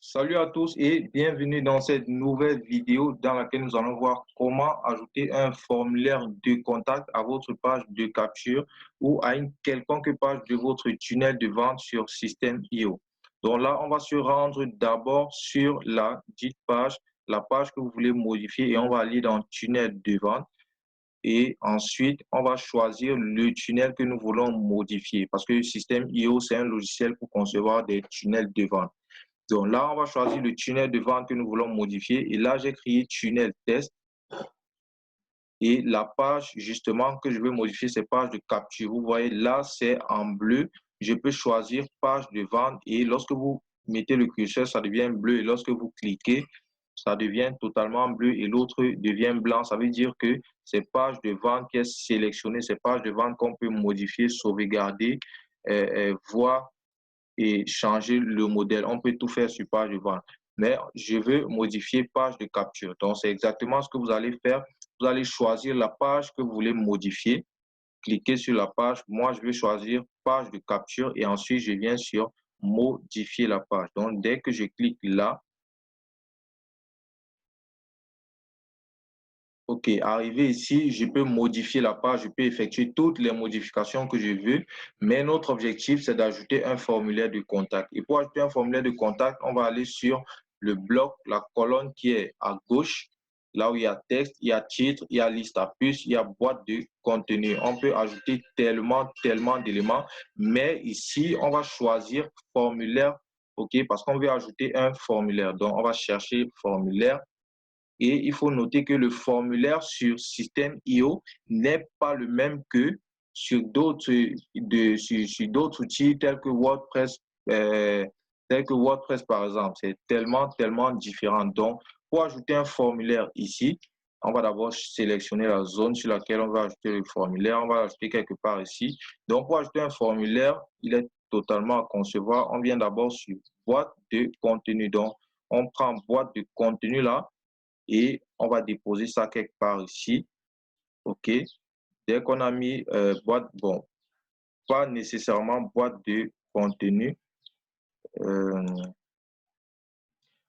Salut à tous et bienvenue dans cette nouvelle vidéo dans laquelle nous allons voir comment ajouter un formulaire de contact à votre page de capture ou à une quelconque page de votre tunnel de vente sur System.io. Donc là, on va se rendre d'abord sur la dite page, la page que vous voulez modifier et on va aller dans tunnel de vente. Et ensuite, on va choisir le tunnel que nous voulons modifier parce que System.io, c'est un logiciel pour concevoir des tunnels de vente. Donc là, on va choisir le tunnel de vente que nous voulons modifier. Et là, j'ai créé tunnel test. Et la page, justement, que je veux modifier, c'est page de capture. Vous voyez, là, c'est en bleu. Je peux choisir page de vente. Et lorsque vous mettez le curseur, ça devient bleu. Et lorsque vous cliquez, ça devient totalement bleu et l'autre devient blanc. Ça veut dire que c'est page de vente qui est sélectionnée. C'est page de vente qu'on peut modifier, sauvegarder, voir et changer le modèle. On peut tout faire sur page de vente. Mais je veux modifier page de capture. Donc, c'est exactement ce que vous allez faire. Vous allez choisir la page que vous voulez modifier. Cliquez sur la page. Moi, je vais choisir page de capture et ensuite, je viens sur modifier la page. Donc, dès que je clique là, OK, arrivé ici, je peux modifier la page, je peux effectuer toutes les modifications que je veux, mais notre objectif, c'est d'ajouter un formulaire de contact. Et pour ajouter un formulaire de contact, on va aller sur le bloc, la colonne qui est à gauche, là où il y a texte, il y a titre, il y a liste à puce, il y a boîte de contenu. On peut ajouter tellement d'éléments, mais ici, on va choisir formulaire, OK, parce qu'on veut ajouter un formulaire. Donc, on va chercher formulaire. Et il faut noter que le formulaire sur System.io n'est pas le même que sur d'autres outils tels que WordPress par exemple. C'est tellement différent. Donc, pour ajouter un formulaire ici, on va d'abord sélectionner la zone sur laquelle on va ajouter le formulaire. On va l'ajouter quelque part ici. Donc, pour ajouter un formulaire, il est totalement à concevoir. On vient d'abord sur boîte de contenu. Donc, on prend boîte de contenu là et on va déposer ça quelque part ici. OK. Dès qu'on a mis boîte, bon, pas nécessairement boîte de contenu.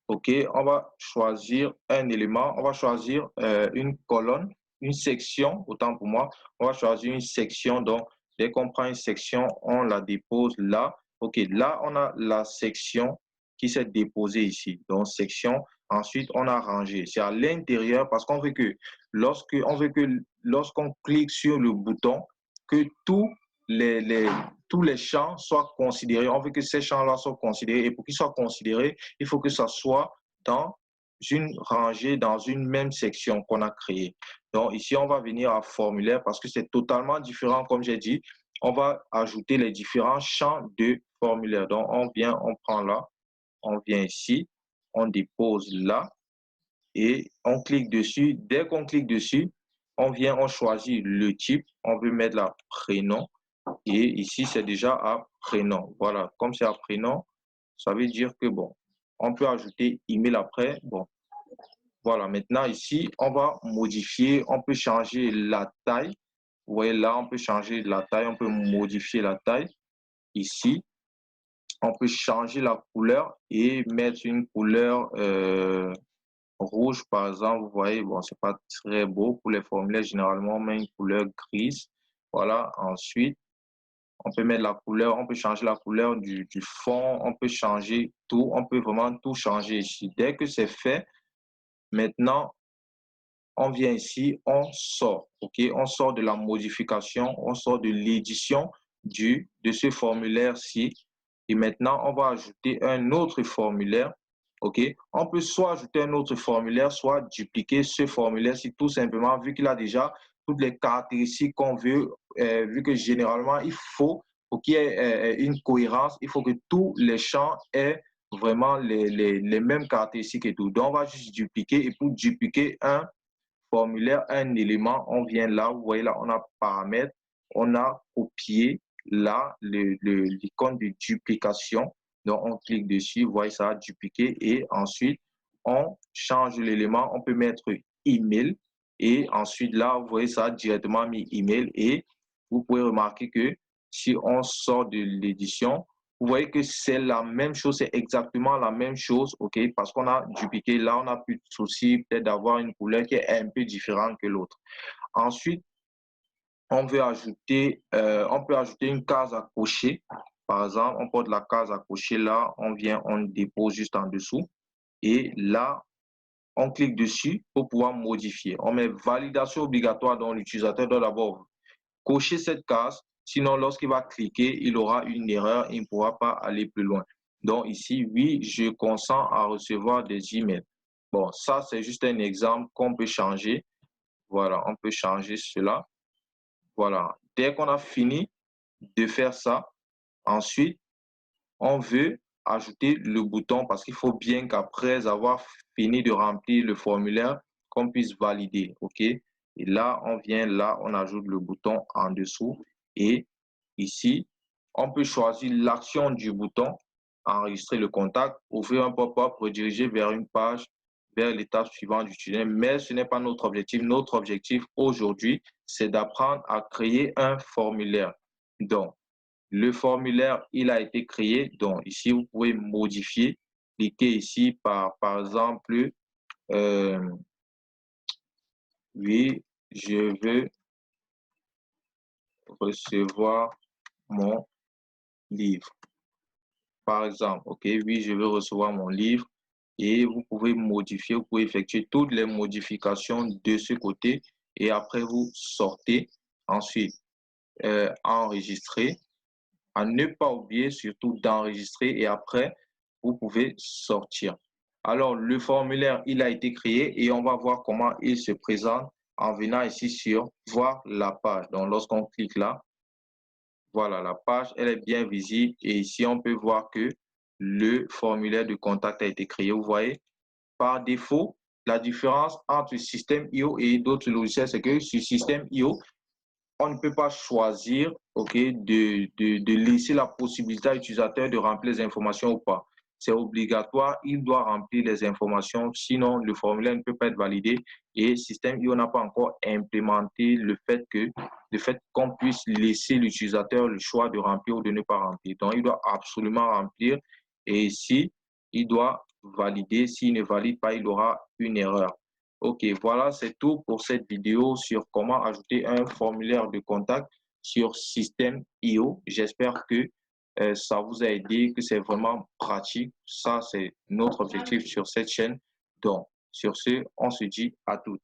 OK, on va choisir un élément, on va choisir une colonne, une section, autant pour moi. On va choisir une section. Donc, dès qu'on prend une section, on la dépose là. OK, là, on a la section qui s'est déposée ici. Donc, section. Ensuite, on a rangé. C'est à l'intérieur parce qu'on veut que lorsqu'on clique sur le bouton, que tous les champs soient considérés. On veut que ces champs-là soient considérés. Et pour qu'ils soient considérés, il faut que ça soit dans une rangée, dans une même section qu'on a créée. Donc, ici, on va venir à formulaire parce que c'est totalement différent, comme j'ai dit. On va ajouter les différents champs de formulaire. Donc, on vient, on prend là, on vient ici, on dépose là et on clique dessus. Dès qu'on clique dessus, on vient, on choisit le type. On veut mettre la prénom. Et ici, c'est déjà à prénom. Voilà, comme c'est à prénom, ça veut dire que, bon, on peut ajouter email après. Bon, voilà, maintenant ici, on va modifier, on peut changer la taille. Vous voyez là, on peut changer la taille, on peut modifier la taille. Ici, on peut changer la couleur et mettre une couleur rouge, par exemple. Vous voyez, bon, c'est pas très beau. Pour les formulaires, généralement, on met une couleur grise. Voilà, ensuite, on peut mettre la couleur, on peut changer la couleur du fond, on peut changer tout, on peut vraiment tout changer ici. Dès que c'est fait, maintenant, on vient ici, on sort, OK? On sort de la modification, on sort de l'édition de ce formulaire-ci. Et maintenant, on va ajouter un autre formulaire, OK? On peut soit ajouter un autre formulaire, soit dupliquer ce formulaire-ci tout simplement, vu qu'il a déjà toutes les caractéristiques qu'on veut, vu que généralement, pour qu'il y ait une cohérence, il faut que tous les champs aient vraiment les mêmes caractéristiques et tout. Donc, on va juste dupliquer et pour dupliquer un formulaire, un élément, on vient là, vous voyez là, on a paramètres, on a copié là l'icône de duplication. Donc, on clique dessus, vous voyez ça a dupliqué et ensuite, on change l'élément, on peut mettre email et ensuite là, vous voyez ça a directement mis email et vous pouvez remarquer que si on sort de l'édition, vous voyez que c'est la même chose, c'est exactement la même chose, ok? Parce qu'on a dupliqué, là, on n'a plus de souci peut-être d'avoir une couleur qui est un peu différente que l'autre. Ensuite, on peut ajouter une case à cocher. Par exemple, on porte la case à cocher là, on vient, on dépose juste en dessous. Et là, on clique dessus pour pouvoir modifier. On met validation obligatoire, donc l'utilisateur doit d'abord cocher cette case. Sinon, lorsqu'il va cliquer, il aura une erreur, il ne pourra pas aller plus loin. Donc ici, oui, je consens à recevoir des emails. Bon, ça, c'est juste un exemple qu'on peut changer. Voilà, on peut changer cela. Voilà, dès qu'on a fini de faire ça, ensuite, on veut ajouter le bouton parce qu'il faut bien qu'après avoir fini de remplir le formulaire, qu'on puisse valider, OK? Et là, on vient, là, on ajoute le bouton en dessous et ici, on peut choisir l'action du bouton, enregistrer le contact, ouvrir un pop-up, rediriger vers une page, vers l'étape suivante du tunnel. Mais ce n'est pas notre objectif. Notre objectif aujourd'hui, c'est d'apprendre à créer un formulaire. Donc, le formulaire, il a été créé. Donc, ici, vous pouvez modifier. Cliquez ici par exemple, oui, je veux recevoir mon livre. Par exemple, OK, oui, je veux recevoir mon livre. Et vous pouvez modifier, vous pouvez effectuer toutes les modifications de ce côté. Et après, vous sortez. Ensuite, enregistrer. À ne pas oublier surtout d'enregistrer et après, vous pouvez sortir. Alors, le formulaire, il a été créé et on va voir comment il se présente en venant ici sur voir la page. Donc, lorsqu'on clique là, voilà, la page, elle est bien visible et ici, on peut voir que le formulaire de contact a été créé. Vous voyez, par défaut, la différence entre Système.io et d'autres logiciels, c'est que sur Système.io, on ne peut pas choisir, OK, de laisser la possibilité à l'utilisateur de remplir les informations ou pas. C'est obligatoire, il doit remplir les informations, sinon le formulaire ne peut pas être validé et Système.io n'a pas encore implémenté le fait qu'on puisse laisser l'utilisateur le choix de remplir ou de ne pas remplir. Donc, il doit absolument remplir et ici, il doit valider. S'il ne valide pas, il aura une erreur. Ok, voilà, c'est tout pour cette vidéo sur comment ajouter un formulaire de contact sur Système.io. J'espère que ça vous a aidé, que c'est vraiment pratique. Ça, c'est notre objectif sur cette chaîne. Donc, sur ce, on se dit à toutes.